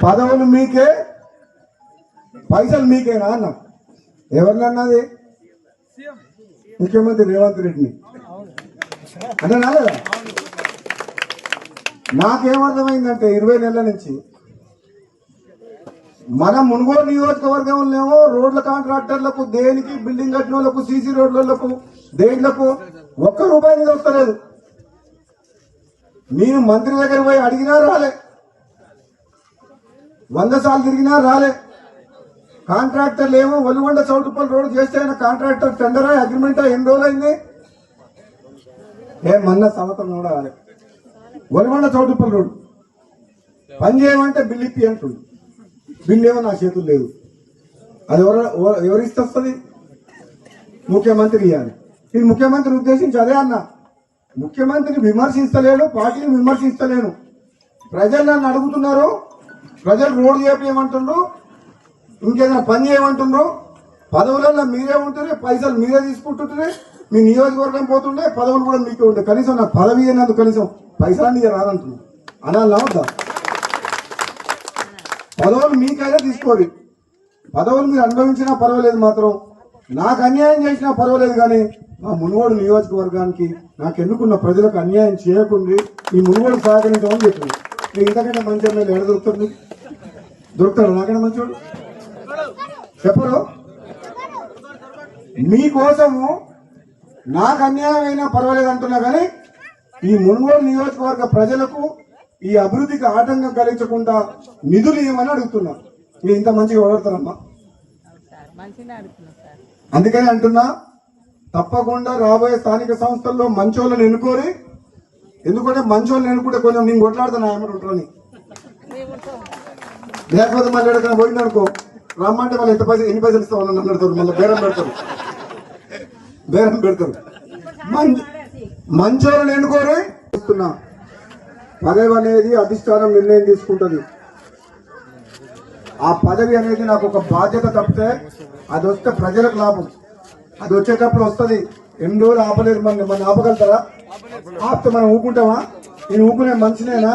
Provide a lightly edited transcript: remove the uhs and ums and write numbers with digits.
పదవులు మీకే, పైసలు మీకేనా అన్న. ఎవరినన్నది? ముఖ్యమంత్రి రేవంత్ రెడ్డిని అన్నా లేదా? నాకేమర్థమైందంటే 20 నెలల నుంచి మన మునుగోడు నియోజకవర్గంలో రోడ్ల కాంట్రాక్టర్లకు, దేనికి బిల్డింగ్ కట్టిన వాళ్ళకు, సీసీ రోడ్లకు, దేనిలకు ₹1 మీద వస్తలేదు. నేను మంత్రి దగ్గర పోయి అడిగినా రాలే, 100 సార్లు తిరిగినా రాలే. కాంట్రాక్టర్లు ఏమో ఒలిగొండ చౌటుపల్లి రోడ్డు చేస్తే ఆయన కాంట్రాక్టర్ టెండరా, అగ్రిమెంటా, ఎన్ని రోజులైంది? మన్న సంవత్సరం కూడా రాలే. ఒలిగొండ చౌటుపల్లి రోడ్డు పని చేయమంటే బిల్లు ఇప్పి అంటుంది. బిల్లు ఏమో నా చేతులు లేదు. అది ఎవరిస్తే వస్తుంది? ముఖ్యమంత్రి ఇవ్వాలి. నేను ముఖ్యమంత్రి ఉద్దేశించి అదే అన్నా, ముఖ్యమంత్రిని విమర్శిస్తలేను, పార్టీని విమర్శిస్తలేను. ప్రజలు నన్ను అడుగుతున్నారు, ప్రజలు రోడ్డు చేయమంటుండ్రు, ఇంకేదైనా పని చేయమంటుండ్రు. పదవులలో మీరే ఉంటుండే, పైసలు మీరే తీసుకుంటుంటే, మీ నియోజకవర్గం పోతుండే, పదవులు కూడా మీకే ఉండే. కనీసం నాకు పదవి అయినందుకు కనీసం పైసలు రాదంటున్నాను. అనాలా వద్దా? పదవులు మీకైనా తీసుకోరు, పదవులు మీరు అనుభవించినా పర్వాలేదు, మాత్రం నాకు అన్యాయం చేసినా పర్వాలేదు, కానీ మా మునుగోడు నియోజకవర్గానికి నాకు ఎన్నుకున్న ప్రజలకు అన్యాయం చేయకుండా ఈ మునుగోడు సహకరించమని చెప్పింది. మీరు ఇంతకంటే మంచి ఎమ్మెల్యే ఎక్కడ దొరుకుతుంది? దొరుకుతాడు నాకంటే మంచివాడు? చెప్పరు. మీకోసము నాకు అన్యాయం అయినా పర్వాలేదు అంటున్నా, కానీ ఈ మునుగోడు నియోజకవర్గ ప్రజలకు ఈ అభివృద్ధికి ఆటంకం కలిగించకుండా నిధులు ఇవ్వమని అడుగుతున్నా. మీరు ఇంత మంచిగా ఓడతారమ్మా. అందుకని అంటున్నా, తప్పకుండా రాబోయే స్థానిక సంస్థల్లో మంచోళ్ళని ఎన్నుకోరి. ఎందుకంటే మంచోళ్ళని ఎన్నుకుంటే కొంచెం నేను కొట్లాడుతున్నా ఏమని ఉంటారని. లేకపోతే మళ్ళీ ఎక్కడికైనా పోయింది అనుకో, రమ్మంటే మళ్ళీ ఎన్ని పైసలు ఇస్తామని అడుగుతారు, మళ్ళీ బేరం పెడతారు. మంచోళ్ళని ఎన్నుకోరి. పదవి అనేది అధిష్టానం నిర్ణయం తీసుకుంటుంది. ఆ పదవి అనేది నాకు ఒక బాధ్యత తప్పితే అది వస్తే ప్రజలకు లాభం. అది వచ్చేటప్పుడు వస్తుంది. ఎన్ని రోజులు ఆపలేదు, మన ఆపగలుగుతారా? ఆపితే మనం ఊపుకుంటామా? నేను ఊపుకునే మనిషినేనా?